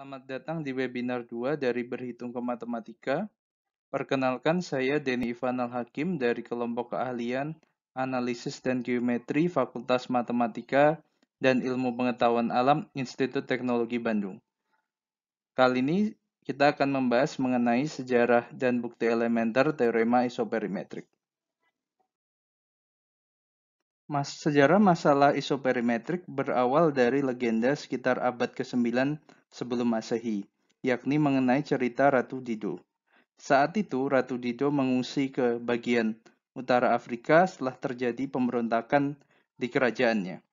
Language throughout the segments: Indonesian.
Selamat datang di webinar 2 dari Berhitung ke Matematika. Perkenalkan, saya Denny Ivanal Hakim dari kelompok keahlian Analisis dan Geometri Fakultas Matematika dan Ilmu Pengetahuan Alam Institut Teknologi Bandung. Kali ini kita akan membahas mengenai sejarah dan bukti elementer teorema isoperimetrik. Sejarah masalah isoperimetrik berawal dari legenda sekitar abad ke-9 sebelum Masehi, yakni mengenai cerita Ratu Dido. Saat itu, Ratu Dido mengungsi ke bagian utara Afrika setelah terjadi pemberontakan di kerajaannya.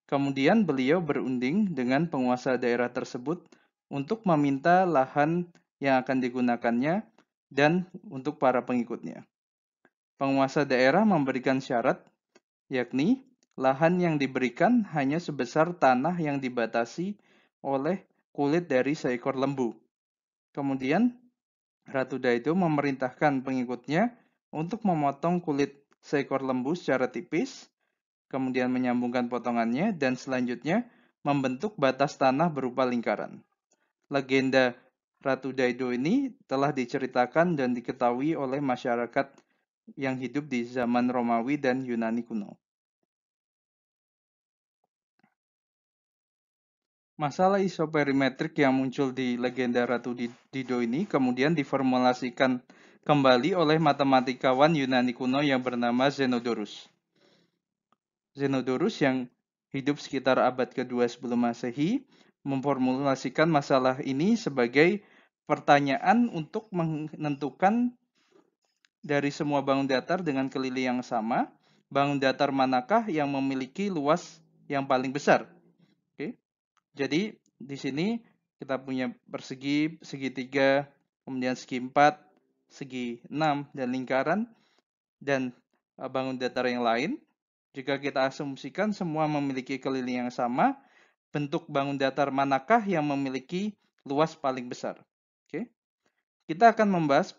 Kemudian beliau berunding dengan penguasa daerah tersebut untuk meminta lahan yang akan digunakannya dan untuk para pengikutnya. Penguasa daerah memberikan syarat, yakni lahan yang diberikan hanya sebesar tanah yang dibatasi oleh kulit dari seekor lembu. Kemudian Ratu Dido memerintahkan pengikutnya untuk memotong kulit seekor lembu secara tipis, kemudian menyambungkan potongannya, dan selanjutnya membentuk batas tanah berupa lingkaran. Legenda Ratu Dido ini telah diceritakan dan diketahui oleh masyarakat yang hidup di zaman Romawi dan Yunani kuno. Masalah isoperimetrik yang muncul di legenda Ratu Dido ini kemudian diformulasikan kembali oleh matematikawan Yunani kuno yang bernama Zenodorus. Zenodorus yang hidup sekitar abad kedua sebelum Masehi memformulasikan masalah ini sebagai pertanyaan untuk menentukan dari semua bangun datar dengan keliling yang sama, bangun datar manakah yang memiliki luas yang paling besar. Oke. Jadi di sini kita punya persegi, segitiga, kemudian segi 4, segi 6, dan lingkaran, dan bangun datar yang lain. Jika kita asumsikan semua memiliki keliling yang sama, bentuk bangun datar manakah yang memiliki luas paling besar? Oke. Kita akan membahas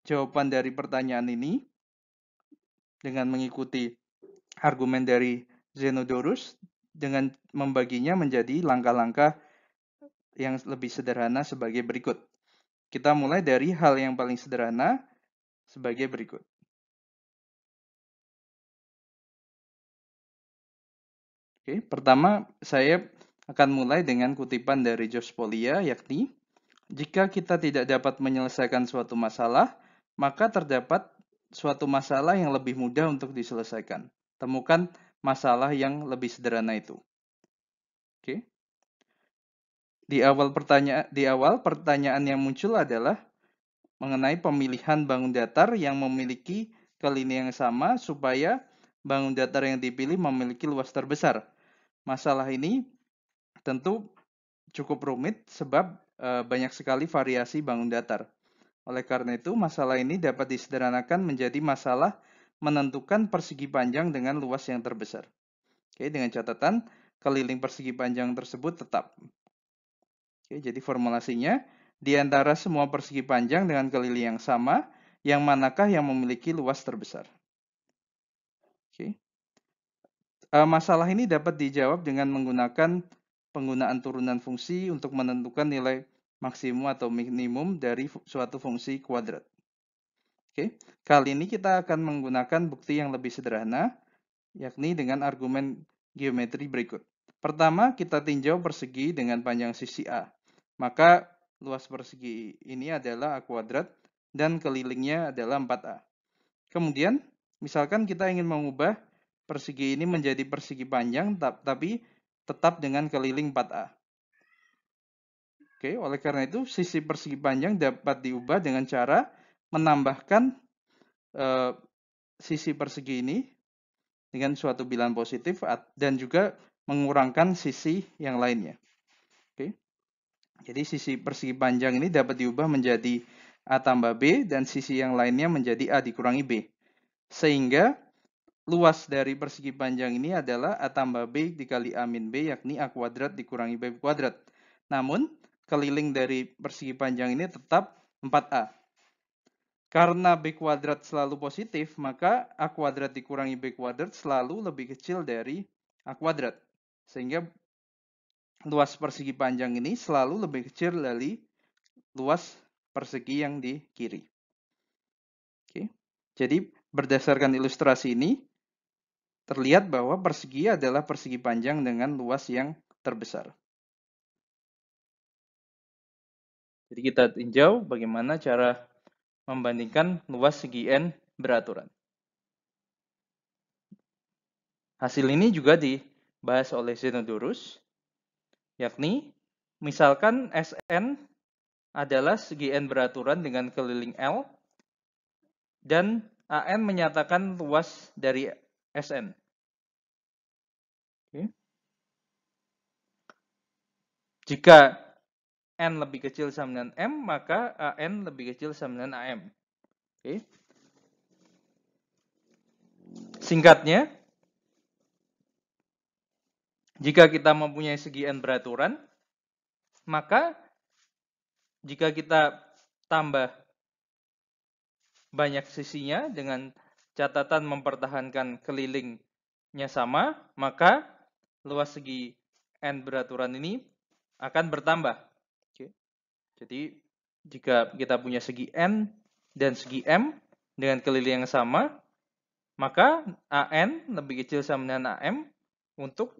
jawaban dari pertanyaan ini dengan mengikuti argumen dari Zenodorus dengan membaginya menjadi langkah-langkah yang lebih sederhana sebagai berikut. Kita mulai dari hal yang paling sederhana sebagai berikut. Oke, pertama saya akan mulai dengan kutipan dari George Polya, yakni jika kita tidak dapat menyelesaikan suatu masalah, maka terdapat suatu masalah yang lebih mudah untuk diselesaikan. Temukan masalah yang lebih sederhana itu. Oke. Di awal pertanyaan yang muncul adalah mengenai pemilihan bangun datar yang memiliki keliling yang sama supaya bangun datar yang dipilih memiliki luas terbesar. Masalah ini tentu cukup rumit sebab banyak sekali variasi bangun datar. Oleh karena itu, masalah ini dapat disederhanakan menjadi masalah menentukan persegi panjang dengan luas yang terbesar. Oke, dengan catatan keliling persegi panjang tersebut tetap. Oke, jadi formulasinya, di antara semua persegi panjang dengan keliling yang sama, yang manakah yang memiliki luas terbesar? Oke. Masalah ini dapat dijawab dengan menggunakan penggunaan turunan fungsi untuk menentukan nilai maksimum atau minimum dari suatu fungsi kuadrat. Oke. Kali ini kita akan menggunakan bukti yang lebih sederhana, yakni dengan argumen geometri berikut. Pertama, kita tinjau persegi dengan panjang sisi A. Maka luas persegi ini adalah A kuadrat dan kelilingnya adalah 4A. Kemudian, misalkan kita ingin mengubah persegi ini menjadi persegi panjang tapi tetap dengan keliling 4A. Oke, oleh karena itu sisi persegi panjang dapat diubah dengan cara menambahkan sisi persegi ini dengan suatu bilangan positif dan juga mengurangkan sisi yang lainnya. Oke. Jadi sisi persegi panjang ini dapat diubah menjadi A tambah B dan sisi yang lainnya menjadi A dikurangi B. Sehingga luas dari persegi panjang ini adalah A tambah B dikali A min B, yakni A kuadrat dikurangi B kuadrat. Namun keliling dari persegi panjang ini tetap 4A. Karena B kuadrat selalu positif, maka A kuadrat dikurangi B kuadrat selalu lebih kecil dari A kuadrat. Sehingga luas persegi panjang ini selalu lebih kecil dari luas persegi yang di kiri. Oke. Jadi berdasarkan ilustrasi ini, terlihat bahwa persegi adalah persegi panjang dengan luas yang terbesar. Jadi kita tinjau bagaimana cara membandingkan luas segi n beraturan. Hasil ini juga dibahas oleh Zenodorus, yakni misalkan Sn adalah segi n beraturan dengan keliling L, dan An menyatakan luas dari Sn. Oke. Jika n lebih kecil sama dengan M, maka An lebih kecil sama dengan Am. Oke. Singkatnya, jika kita mempunyai segi n beraturan, maka jika kita tambah banyak sisinya dengan catatan mempertahankan kelilingnya sama, maka luas segi n beraturan ini akan bertambah. Oke. Jadi jika kita punya segi n dan segi m dengan keliling yang sama, maka An lebih kecil sama dengan Am untuk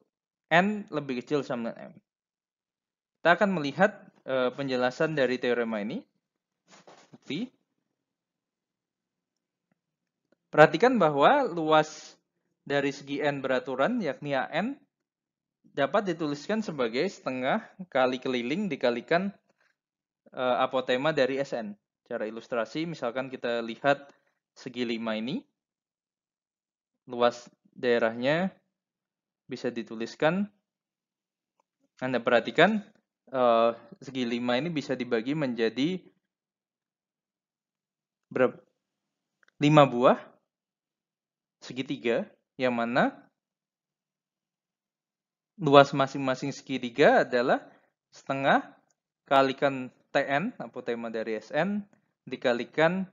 n lebih kecil sama dengan M. Kita akan melihat penjelasan dari teorema ini. Bukti. Perhatikan bahwa luas dari segi n beraturan, yakni An, dapat dituliskan sebagai setengah kali keliling dikalikan apotema dari Sn. Cara ilustrasi, misalkan kita lihat segi 5 ini, luas daerahnya bisa dituliskan. Anda perhatikan, segi 5 ini bisa dibagi menjadi 5 buah segitiga, yang mana luas masing-masing segitiga adalah setengah kalikan Tn, apotema dari Sn, dikalikan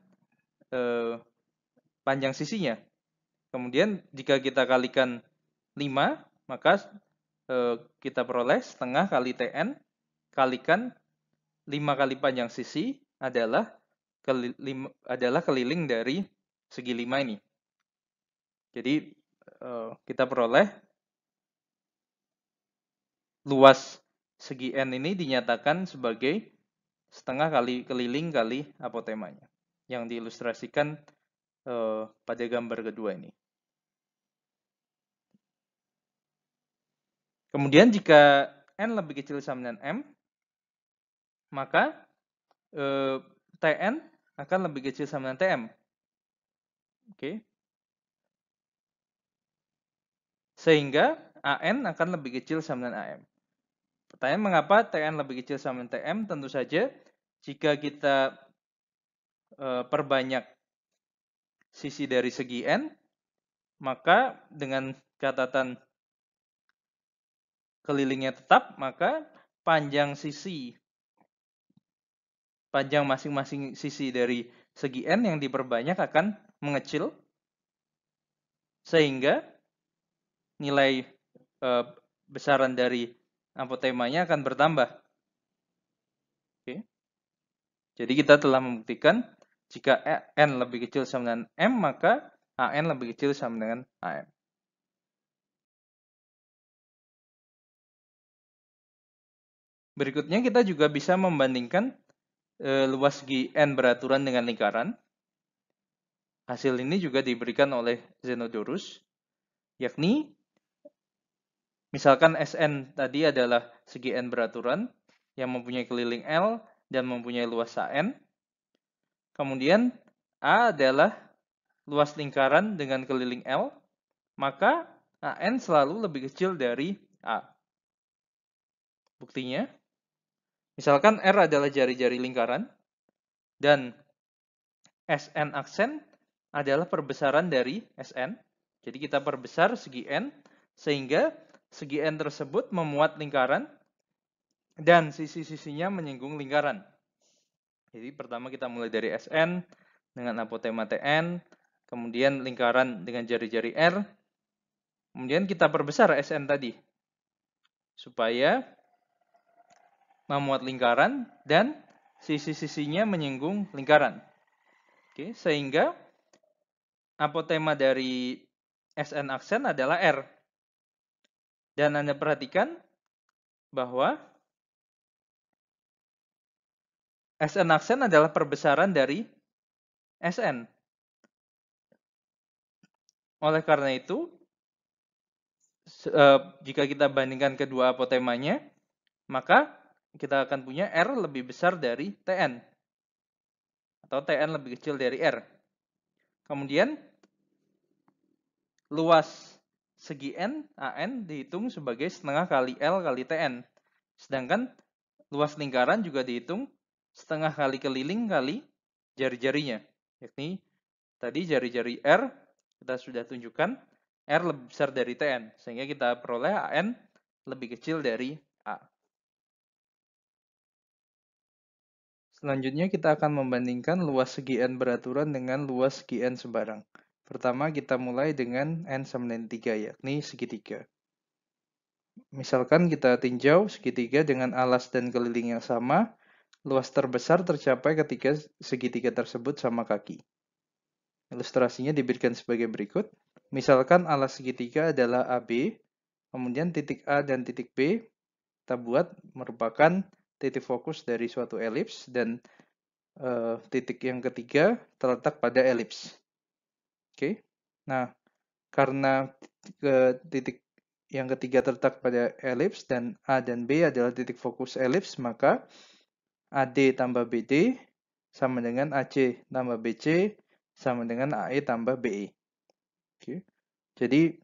panjang sisinya. Kemudian jika kita kalikan 5, maka kita peroleh setengah kali Tn kalikan 5 kali panjang sisi adalah keliling dari segi 5 ini. Jadi kita peroleh luas segi n ini dinyatakan sebagai setengah kali keliling kali apotemanya, yang diilustrasikan pada gambar kedua ini. Kemudian jika n lebih kecil sama dengan M, maka Tn akan lebih kecil sama dengan Tm. Oke. Sehingga An akan lebih kecil sama dengan Am. Pertanyaan, mengapa Tn lebih kecil sama dengan Tm? Tentu saja jika kita perbanyak sisi dari segi n, maka dengan catatan kelilingnya tetap, maka panjang masing-masing sisi dari segi n yang diperbanyak akan mengecil, sehingga nilai besaran dari apotemanya akan bertambah. Oke. Jadi kita telah membuktikan jika n lebih kecil sama dengan M, maka An lebih kecil sama dengan Am. Berikutnya kita juga bisa membandingkan luas segi n beraturan dengan lingkaran. Hasil ini juga diberikan oleh Zenodorus, yakni misalkan Sn tadi adalah segi n beraturan yang mempunyai keliling L dan mempunyai luas An. Kemudian A adalah luas lingkaran dengan keliling L, maka An selalu lebih kecil dari A. Buktinya, misalkan R adalah jari-jari lingkaran, dan Sn aksen adalah perbesaran dari Sn. Jadi kita perbesar segi N, sehingga segi N tersebut memuat lingkaran, dan sisi-sisinya menyinggung lingkaran. Jadi pertama kita mulai dari Sn dengan apotema Tn, kemudian lingkaran dengan jari-jari R, kemudian kita perbesar Sn tadi, supaya memuat lingkaran dan sisi-sisinya menyinggung lingkaran. Oke, sehingga apotema dari SN aksen adalah R. Dan Anda perhatikan bahwa SN aksen adalah perbesaran dari SN. Oleh karena itu, jika kita bandingkan kedua apotemanya, maka kita akan punya R lebih besar dari TN. Atau TN lebih kecil dari R. Kemudian, luas segi N, AN, dihitung sebagai setengah kali L kali TN. Sedangkan luas lingkaran juga dihitung setengah kali keliling kali jari-jarinya. Yakni tadi jari-jari R, kita sudah tunjukkan, R lebih besar dari TN. Sehingga kita peroleh AN lebih kecil dari A. Selanjutnya kita akan membandingkan luas segi N beraturan dengan luas segi N sebarang. Pertama kita mulai dengan N sama dengan 3, yakni segitiga. Misalkan kita tinjau segitiga dengan alas dan keliling yang sama, luas terbesar tercapai ketika segitiga tersebut sama kaki. Ilustrasinya diberikan sebagai berikut. Misalkan alas segitiga adalah AB, kemudian titik A dan titik B kita buat merupakan titik fokus dari suatu elips dan titik yang ketiga terletak pada elips. Oke. Nah, karena titik yang ketiga terletak pada elips dan A dan B adalah titik fokus elips, maka AD tambah BD sama dengan AC tambah BC sama dengan AE tambah BE. Oke. Jadi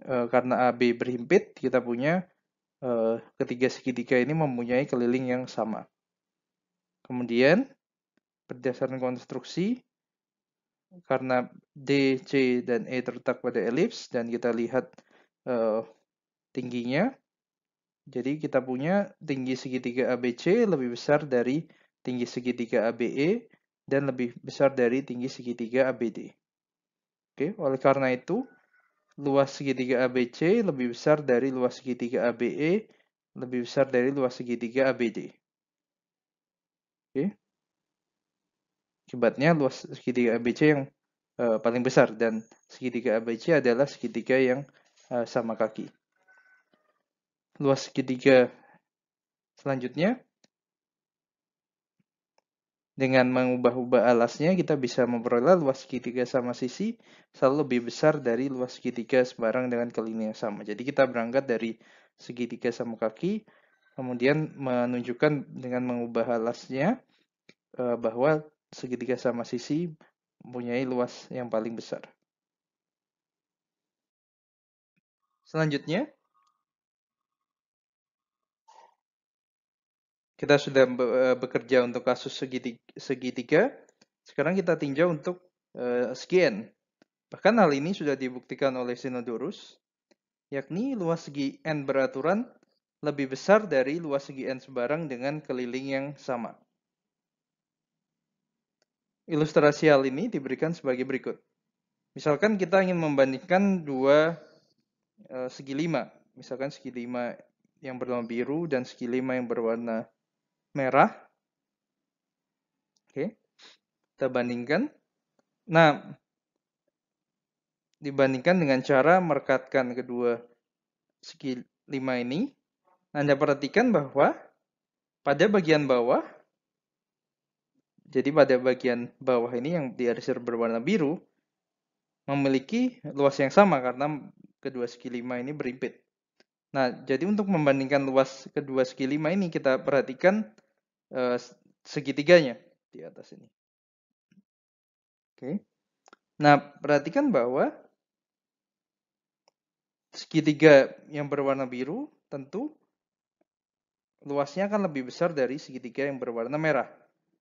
karena AB berhimpit, kita punya ketiga segitiga ini mempunyai keliling yang sama. Kemudian berdasarkan konstruksi, karena D, C, dan E terletak pada elips dan kita lihat tingginya, jadi kita punya tinggi segitiga ABC lebih besar dari tinggi segitiga ABE dan lebih besar dari tinggi segitiga ABD. Oke, oleh karena itu luas segitiga ABC lebih besar dari luas segitiga ABE, lebih besar dari luas segitiga ABD. Oke. Akibatnya luas segitiga ABC yang paling besar dan segitiga ABC adalah segitiga yang sama kaki. Luas segitiga selanjutnya, dengan mengubah-ubah alasnya kita bisa memperoleh luas segitiga sama sisi selalu lebih besar dari luas segitiga sebarang dengan keliling yang sama. Jadi kita berangkat dari segitiga sama kaki, kemudian menunjukkan dengan mengubah alasnya bahwa segitiga sama sisi mempunyai luas yang paling besar. Selanjutnya, kita sudah bekerja untuk kasus segitiga. Sekarang kita tinjau untuk segi N. Bahkan hal ini sudah dibuktikan oleh Zenodorus, yakni luas segi N beraturan lebih besar dari luas segi N sebarang dengan keliling yang sama. Ilustrasi hal ini diberikan sebagai berikut. Misalkan kita ingin membandingkan dua segi 5. Misalkan segi 5 yang berwarna biru dan segi 5 yang berwarna merah. Oke, kita bandingkan. Nah, dibandingkan dengan cara merekatkan kedua segi 5 ini, Anda perhatikan bahwa pada bagian bawah, jadi pada bagian bawah ini yang diarisir berwarna biru, memiliki luas yang sama karena kedua segi 5 ini berhimpit. Nah, jadi untuk membandingkan luas kedua segi 5 ini, kita perhatikan segitiganya di atas ini. Oke. Nah, perhatikan bahwa segitiga yang berwarna biru tentu luasnya akan lebih besar dari segitiga yang berwarna merah.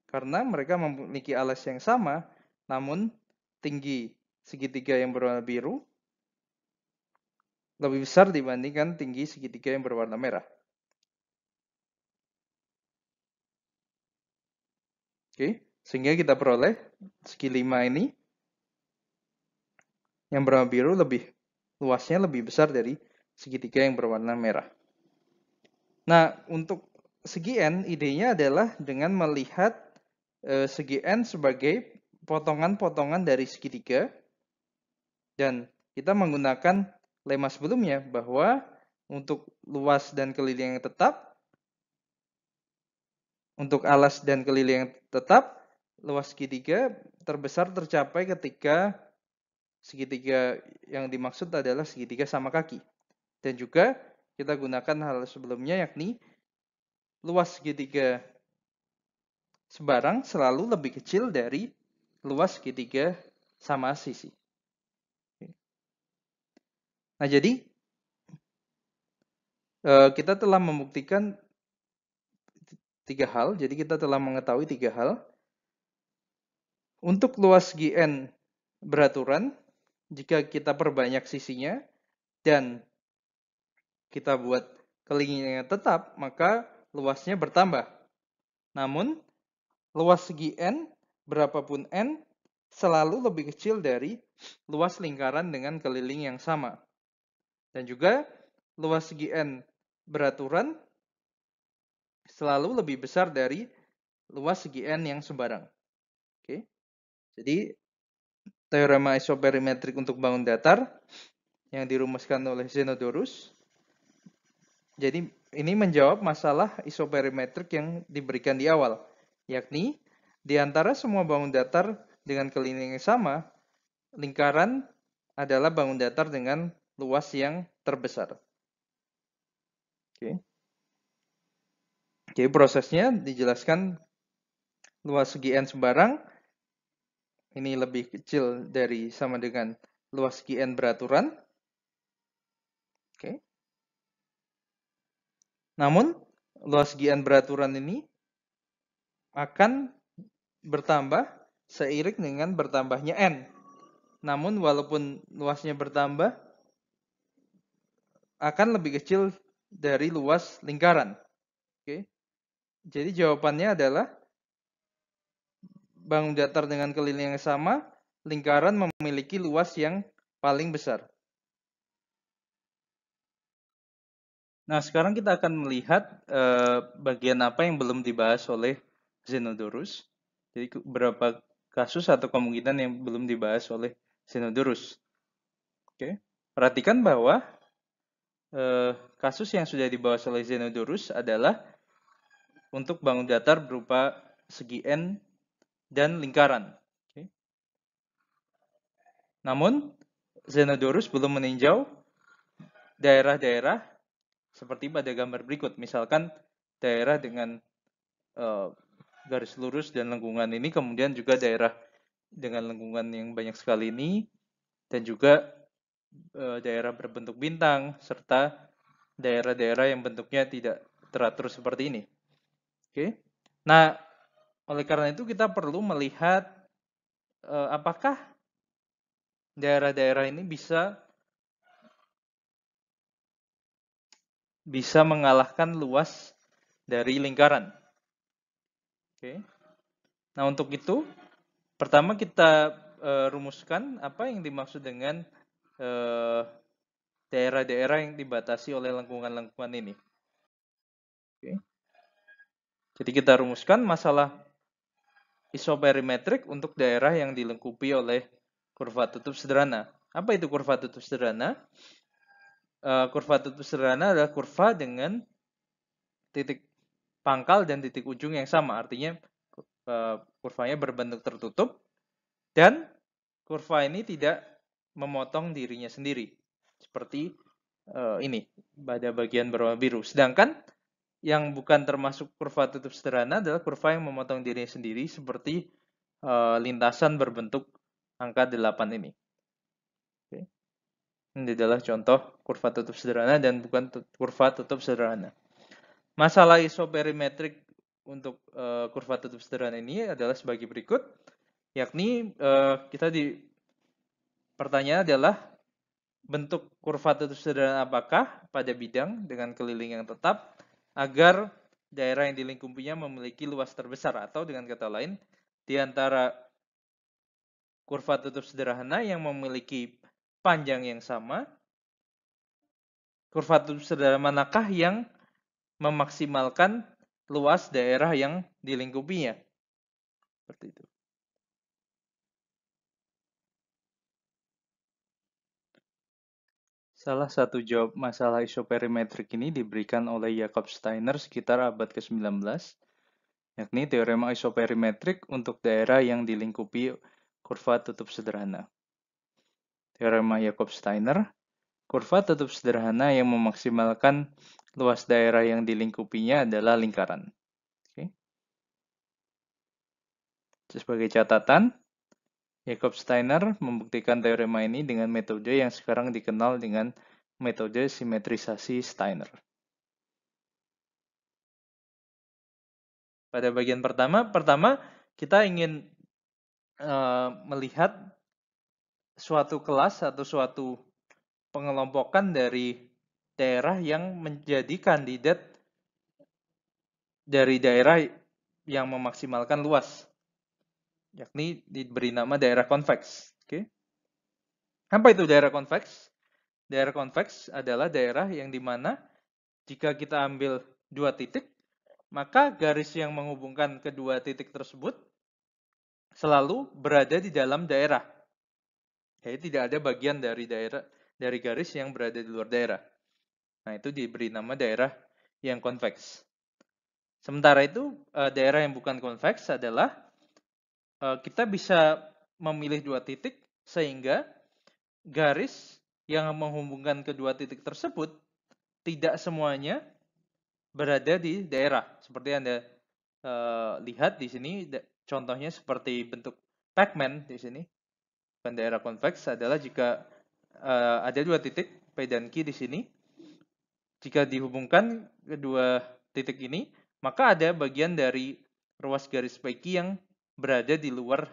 Karena mereka memiliki alas yang sama, namun tinggi segitiga yang berwarna biru lebih besar dibandingkan tinggi segitiga yang berwarna merah. Oke, sehingga kita peroleh segi 5 ini yang berwarna biru luasnya lebih besar dari segitiga yang berwarna merah. Nah, untuk segi N, idenya adalah dengan melihat segi N sebagai potongan-potongan dari segitiga, dan kita menggunakan lema sebelumnya bahwa untuk luas dan keliling yang tetap, untuk alas dan keliling yang tetap, luas segitiga terbesar tercapai ketika segitiga yang dimaksud adalah segitiga sama kaki. Dan juga kita gunakan hal sebelumnya, yakni luas segitiga sebarang selalu lebih kecil dari luas segitiga sama sisi. Nah, jadi kita telah membuktikan tiga hal. Jadi kita telah mengetahui tiga hal. Untuk luas segi N beraturan, jika kita perbanyak sisinya dan kita buat kelilingnya tetap, maka luasnya bertambah. Namun, luas segi N, berapapun N, selalu lebih kecil dari luas lingkaran dengan keliling yang sama. Dan juga, luas segi N beraturan selalu lebih besar dari luas segi N yang sembarang. Oke. Jadi, teorema isoperimetrik untuk bangun datar yang dirumuskan oleh Zenodorus. Jadi, ini menjawab masalah isoperimetrik yang diberikan di awal, yakni di antara semua bangun datar dengan keliling yang sama, lingkaran adalah bangun datar dengan luas yang terbesar. Oke. Jadi prosesnya dijelaskan luas segi N sembarang ini lebih kecil dari sama dengan luas segi N beraturan. Oke. Namun, luas segi N beraturan ini akan bertambah seiring dengan bertambahnya N. Namun, walaupun luasnya bertambah, akan lebih kecil dari luas lingkaran. Oke. Jadi jawabannya adalah bangun datar dengan keliling yang sama, lingkaran memiliki luas yang paling besar. Nah, sekarang kita akan melihat bagian apa yang belum dibahas oleh Zenodorus. Jadi beberapa kasus atau kemungkinan yang belum dibahas oleh Zenodorus. Oke. Perhatikan bahwa kasus yang sudah dibahas oleh Zenodorus adalah untuk bangun datar berupa segi N dan lingkaran. Oke. Namun, Zenodorus belum meninjau daerah-daerah seperti pada gambar berikut. Misalkan daerah dengan garis lurus dan lengkungan ini, kemudian juga daerah dengan lengkungan yang banyak sekali ini, dan juga daerah berbentuk bintang, serta daerah-daerah yang bentuknya tidak teratur seperti ini. Oke. Nah, oleh karena itu kita perlu melihat apakah daerah-daerah ini bisa mengalahkan luas dari lingkaran. Oke. Nah, untuk itu pertama kita rumuskan apa yang dimaksud dengan daerah-daerah yang dibatasi oleh lengkungan-lengkungan ini. Oke. Jadi kita rumuskan masalah isoperimetrik untuk daerah yang dilengkupi oleh kurva tutup sederhana. Apa itu kurva tutup sederhana? Kurva tutup sederhana adalah kurva dengan titik pangkal dan titik ujung yang sama. Artinya kurvanya berbentuk tertutup dan kurva ini tidak memotong dirinya sendiri. Seperti ini pada bagian berwarna biru. Sedangkan yang bukan termasuk kurva tutup sederhana adalah kurva yang memotong dirinya sendiri seperti lintasan berbentuk angka 8 ini. Oke. Ini adalah contoh kurva tutup sederhana dan bukan kurva tutup sederhana. Masalah isoperimetrik untuk kurva tutup sederhana ini adalah sebagai berikut, yakni pertanyaan adalah bentuk kurva tutup sederhana apakah pada bidang dengan keliling yang tetap agar daerah yang dilingkupinya memiliki luas terbesar, atau dengan kata lain, di antara kurva tutup sederhana yang memiliki panjang yang sama, kurva tutup sederhana manakah yang memaksimalkan luas daerah yang dilingkupinya. Seperti itu. Salah satu jawab masalah isoperimetrik ini diberikan oleh Jakob Steiner sekitar abad ke-19, yakni teorema isoperimetrik untuk daerah yang dilingkupi kurva tutup sederhana. Teorema Jakob Steiner, kurva tutup sederhana yang memaksimalkan luas daerah yang dilingkupinya adalah lingkaran. Oke. Sebagai catatan, Jakob Steiner membuktikan teorema ini dengan metode yang sekarang dikenal dengan metode simetrisasi Steiner. Pada bagian pertama kita ingin melihat suatu kelas atau suatu pengelompokan dari daerah yang menjadi kandidat dari daerah yang memaksimalkan luas, yakni diberi nama daerah konveks. Oke. Apa itu daerah konveks? Daerah konveks adalah daerah yang dimana jika kita ambil dua titik, maka garis yang menghubungkan kedua titik tersebut selalu berada di dalam daerah. Jadi tidak ada bagian dari garis yang berada di luar daerah. Nah, itu diberi nama daerah yang konveks. Sementara itu, daerah yang bukan konveks adalah kita bisa memilih dua titik sehingga garis yang menghubungkan kedua titik tersebut tidak semuanya berada di daerah. Seperti Anda lihat di sini, contohnya seperti bentuk Pac-Man di sini. Bukan daerah konveks adalah jika ada dua titik P dan Q di sini. Jika dihubungkan kedua titik ini, maka ada bagian dari ruas garis PQ yang berada di luar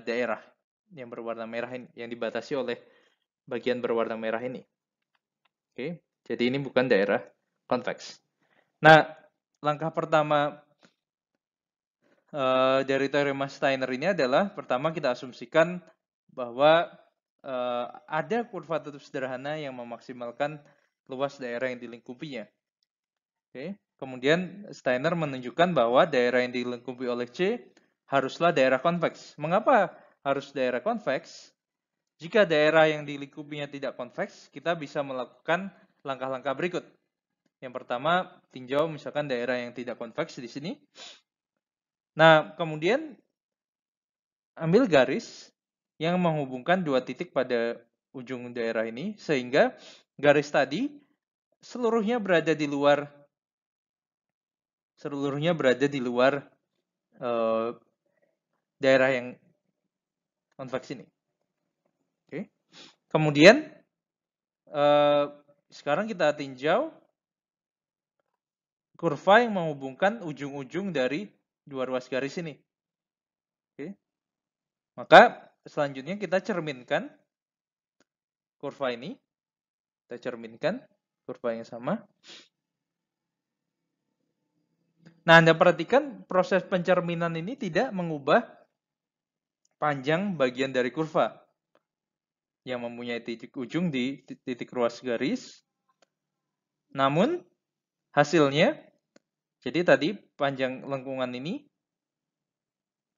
daerah yang berwarna merah ini, yang dibatasi oleh bagian berwarna merah ini. Oke, jadi ini bukan daerah konveks. Nah, langkah pertama dari teorema Steiner ini adalah pertama kita asumsikan bahwa ada kurva tutup sederhana yang memaksimalkan luas daerah yang dilingkupinya. Oke. Kemudian Steiner menunjukkan bahwa daerah yang dilingkupi oleh C haruslah daerah konveks. Mengapa harus daerah konveks? Jika daerah yang dilingkupinya tidak konveks, kita bisa melakukan langkah-langkah berikut. Yang pertama, tinjau misalkan daerah yang tidak konveks di sini. Nah, kemudian ambil garis yang menghubungkan dua titik pada ujung daerah ini, sehingga garis tadi seluruhnya berada di luar daerah yang konveks ini. Oke. Kemudian sekarang kita tinjau kurva yang menghubungkan ujung-ujung dari dua ruas garis ini. Oke. Maka selanjutnya kita cerminkan kurva ini. Kita cerminkan kurva yang sama. Nah, Anda perhatikan proses pencerminan ini tidak mengubah panjang bagian dari kurva yang mempunyai titik ujung di titik ruas garis. Namun, hasilnya, jadi tadi panjang lengkungan ini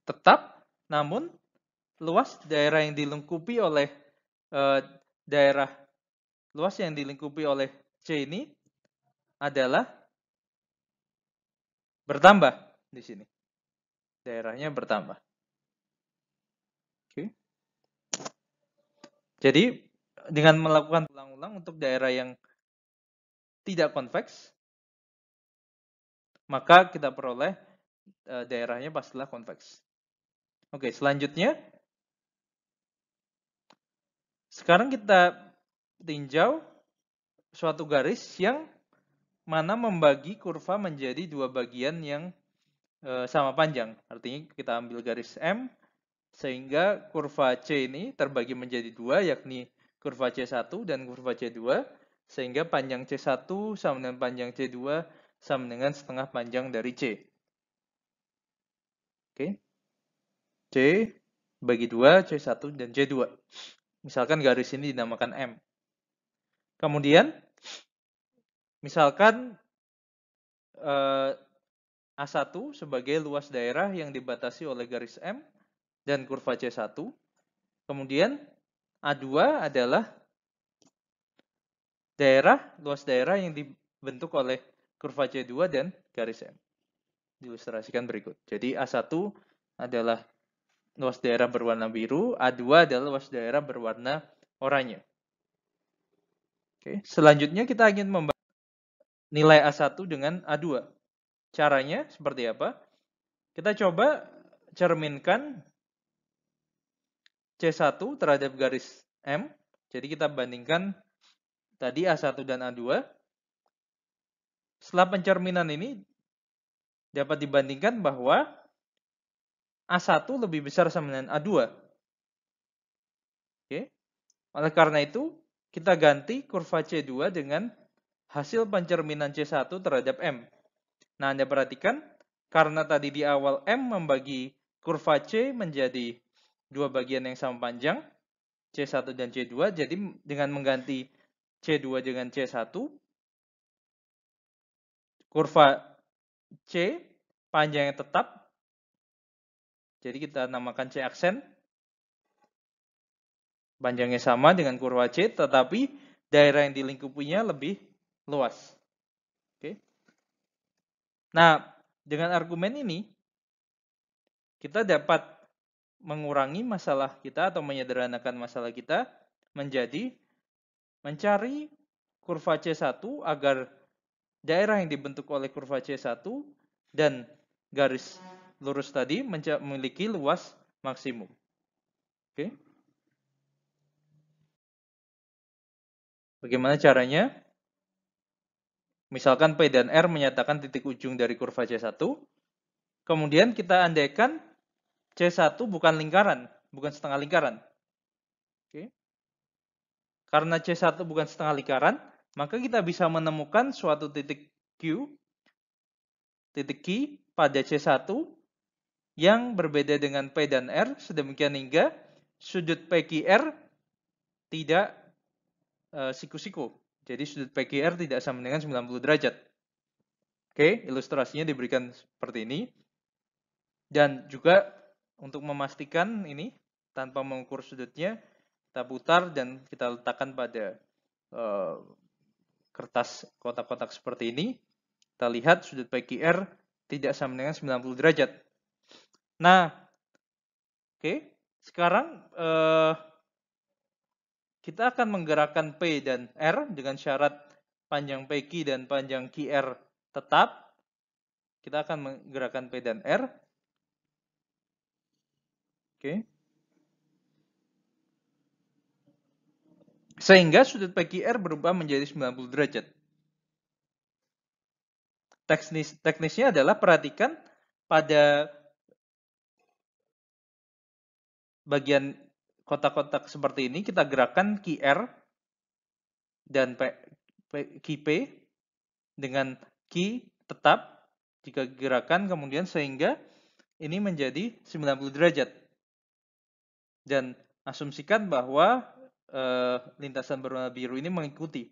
tetap, namun luas daerah yang dilingkupi oleh luas yang dilingkupi oleh C ini adalah bertambah di sini. Daerahnya bertambah. Oke. Jadi dengan melakukan ulang-ulang untuk daerah yang tidak konveks, maka kita peroleh daerahnya pastilah konveks. Oke, selanjutnya sekarang kita tinjau suatu garis yang mana membagi kurva menjadi dua bagian yang sama panjang. Artinya kita ambil garis M, sehingga kurva C ini terbagi menjadi dua, yakni kurva C1 dan kurva C2, sehingga panjang C1 sama dengan panjang C2 sama dengan setengah panjang dari C. Oke. C bagi 2, C1 dan C2. Misalkan garis ini dinamakan M. Kemudian, misalkan A1 sebagai luas daerah yang dibatasi oleh garis M dan kurva C1. Kemudian A2 adalah luas daerah yang dibentuk oleh kurva C2 dan garis M. Diilustrasikan berikut. Jadi A1 adalah luas daerah berwarna biru, A2 adalah luas daerah berwarna oranye. Oke, selanjutnya kita ingin membahas nilai A1 dengan A2. Caranya seperti apa? Kita coba cerminkan C1 terhadap garis M. Jadi kita bandingkan tadi A1 dan A2. Setelah pencerminan ini dapat dibandingkan bahwa A1 lebih besar sama dengan A2. Oke. Oleh karena itu, kita ganti kurva C2 dengan hasil pencerminan C1 terhadap M. Nah, Anda perhatikan, karena tadi di awal M membagi kurva C menjadi dua bagian yang sama panjang, C1 dan C2, jadi dengan mengganti C2 dengan C1, kurva C panjangnya tetap, jadi kita namakan C aksen, panjangnya sama dengan kurva C, tetapi daerah yang dilingkupinya lebih luas. Oke. Nah, dengan argumen ini, kita dapat mengurangi masalah kita atau menyederhanakan masalah kita menjadi mencari kurva C1 agar daerah yang dibentuk oleh kurva C1 dan garis lurus tadi memiliki luas maksimum. Oke. Bagaimana caranya? Misalkan P dan R menyatakan titik ujung dari kurva C1. Kemudian kita andaikan C1 bukan lingkaran, bukan setengah lingkaran. Oke. Karena C1 bukan setengah lingkaran, maka kita bisa menemukan suatu titik Q, titik Q pada C1 yang berbeda dengan P dan R, sedemikian hingga sudut PQR tidak siku-siku. Jadi sudut PQR tidak sama dengan 90 derajat. Oke, ilustrasinya diberikan seperti ini. Dan juga untuk memastikan ini, tanpa mengukur sudutnya, kita putar dan kita letakkan pada kertas kotak-kotak seperti ini. Kita lihat sudut PQR tidak sama dengan 90 derajat. Nah, oke, sekarang kita akan menggerakkan P dan R dengan syarat panjang PQ dan panjang QR tetap. Kita akan menggerakkan P dan R. Oke. Sehingga sudut PQR berubah menjadi 90 derajat. Teknisnya adalah perhatikan pada bagian kotak-kotak seperti ini, kita gerakkan QR dan P dengan key tetap jika gerakan kemudian sehingga ini menjadi 90 derajat. Dan asumsikan bahwa lintasan berwarna biru ini mengikuti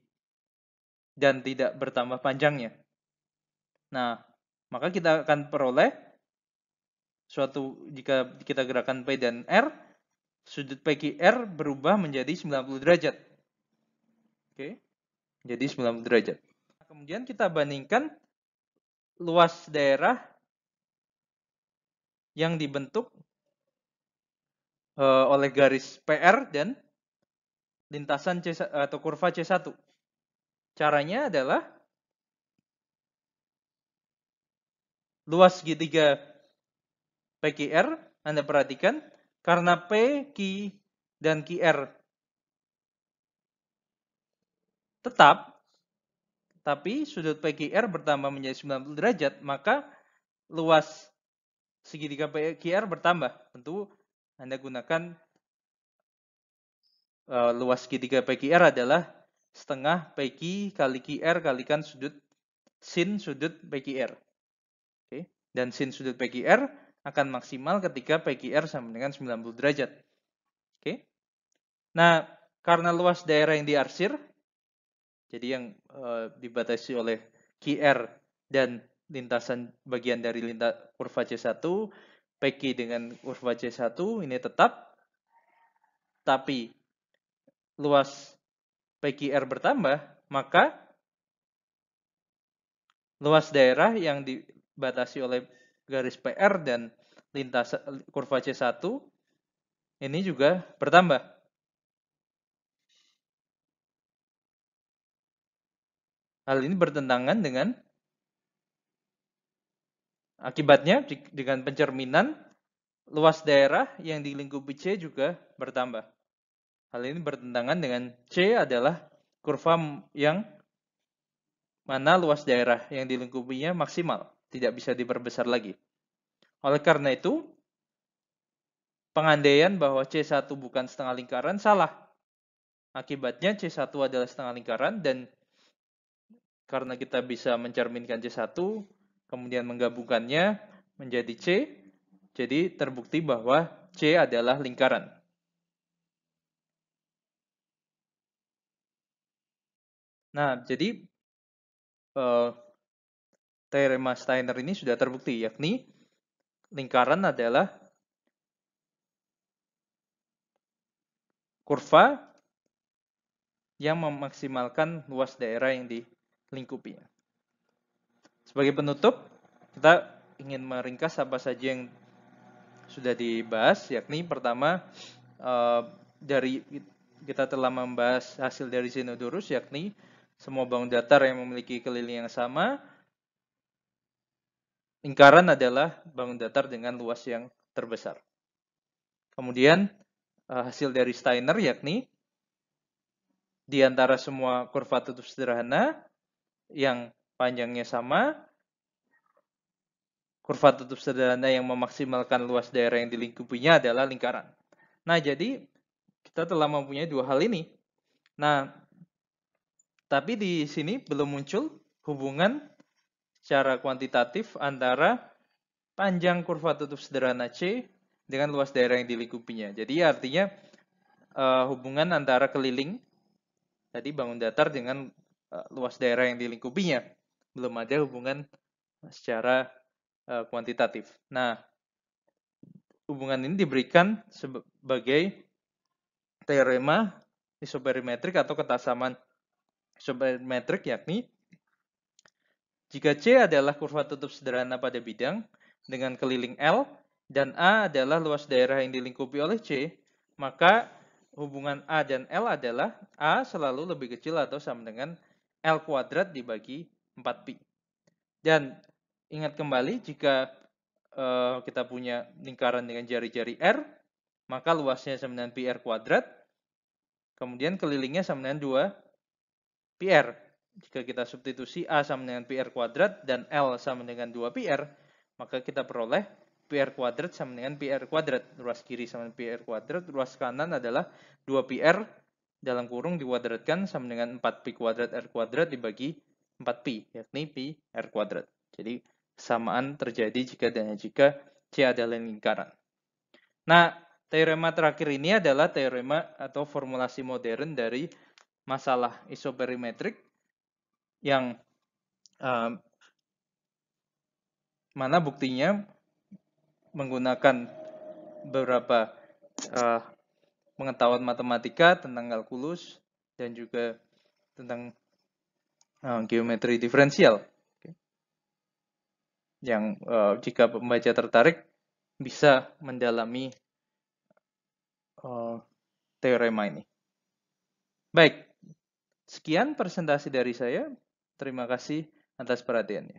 dan tidak bertambah panjangnya. Nah, maka kita akan peroleh suatu jika kita gerakan P dan R, sudut PQR berubah menjadi 90 derajat. Oke. Jadi 90 derajat. Kemudian kita bandingkan luas daerah yang dibentuk oleh garis PR dan lintasan C atau kurva C1. Caranya adalah luas segitiga PQR, Anda perhatikan, karena P, Q, dan QR tetap, tapi sudut PQR bertambah menjadi 90 derajat, maka luas segitiga PQR bertambah. Tentu Anda gunakan luas segitiga PQR adalah setengah PQ kali QR kalikan sin sudut PQR. Oke. Dan sin sudut PQR akan maksimal ketika PQR sama dengan 90 derajat. Oke. Nah, karena luas daerah yang diarsir, jadi yang dibatasi oleh QR dan lintasan bagian dari kurva C1, PQ dengan kurva C1 ini tetap, tapi luas PQR bertambah, maka luas daerah yang dibatasi oleh garis PR dan lintasan kurva C1 ini juga bertambah. Hal ini bertentangan dengan akibatnya dengan pencerminan luas daerah yang dilingkupi C juga bertambah. Hal ini bertentangan dengan C adalah kurva yang mana luas daerah yang dilingkupinya maksimal, tidak bisa diperbesar lagi. Oleh karena itu, pengandaian bahwa C1 bukan setengah lingkaran salah. Akibatnya C1 adalah setengah lingkaran dan karena kita bisa mencerminkan C1, kemudian menggabungkannya menjadi C, jadi terbukti bahwa C adalah lingkaran. Nah, jadi teorema Steiner ini sudah terbukti, yakni lingkaran adalah kurva yang memaksimalkan luas daerah yang dilingkupinya. Sebagai penutup, kita ingin meringkas apa saja yang sudah dibahas, yakni pertama, dari kita telah membahas hasil dari Zenodorus, yakni semua bangun datar yang memiliki keliling yang sama, lingkaran adalah bangun datar dengan luas yang terbesar. Kemudian hasil dari Steiner, yakni di antara semua kurva tutup sederhana yang panjangnya sama, kurva tutup sederhana yang memaksimalkan luas daerah yang dilingkupinya adalah lingkaran. Nah, jadi kita telah mempunyai dua hal ini. Nah, tapi di sini belum muncul hubungan secara kuantitatif antara panjang kurva tutup sederhana C dengan luas daerah yang dilingkupinya. Jadi artinya hubungan antara keliling tadi bangun datar dengan luas daerah yang dilingkupinya. Belum ada hubungan secara kuantitatif. Nah, hubungan ini diberikan sebagai teorema isoperimetrik atau ketasaman isoperimetrik, yakni jika C adalah kurva tutup sederhana pada bidang dengan keliling L dan A adalah luas daerah yang dilingkupi oleh C, maka hubungan A dan L adalah A selalu lebih kecil atau sama dengan L kuadrat dibagi 4pi. Dan ingat kembali, jika kita punya lingkaran dengan jari-jari R, maka luasnya sama dengan pi R kuadrat, kemudian kelilingnya sama dengan 2pi R. Jika kita substitusi A sama dengan pi R kuadrat dan L sama dengan 2pi R, maka kita peroleh pi R kuadrat sama dengan pi R kuadrat. Ruas kiri sama dengan pi R kuadrat, ruas kanan adalah 2pi R dalam kurung dikuadratkan sama dengan 4pi kuadrat R kuadrat dibagi 4pi, yakni pi R kuadrat. Jadi kesamaan terjadi jika dan jika C adalah lingkaran. Nah, teorema terakhir ini adalah teorema atau formulasi modern dari masalah isoperimetrik yang mana buktinya menggunakan beberapa pengetahuan matematika tentang kalkulus dan juga tentang geometri diferensial. Yang jika pembaca tertarik bisa mendalami teorema ini. Baik, sekian presentasi dari saya. Terima kasih atas perhatiannya.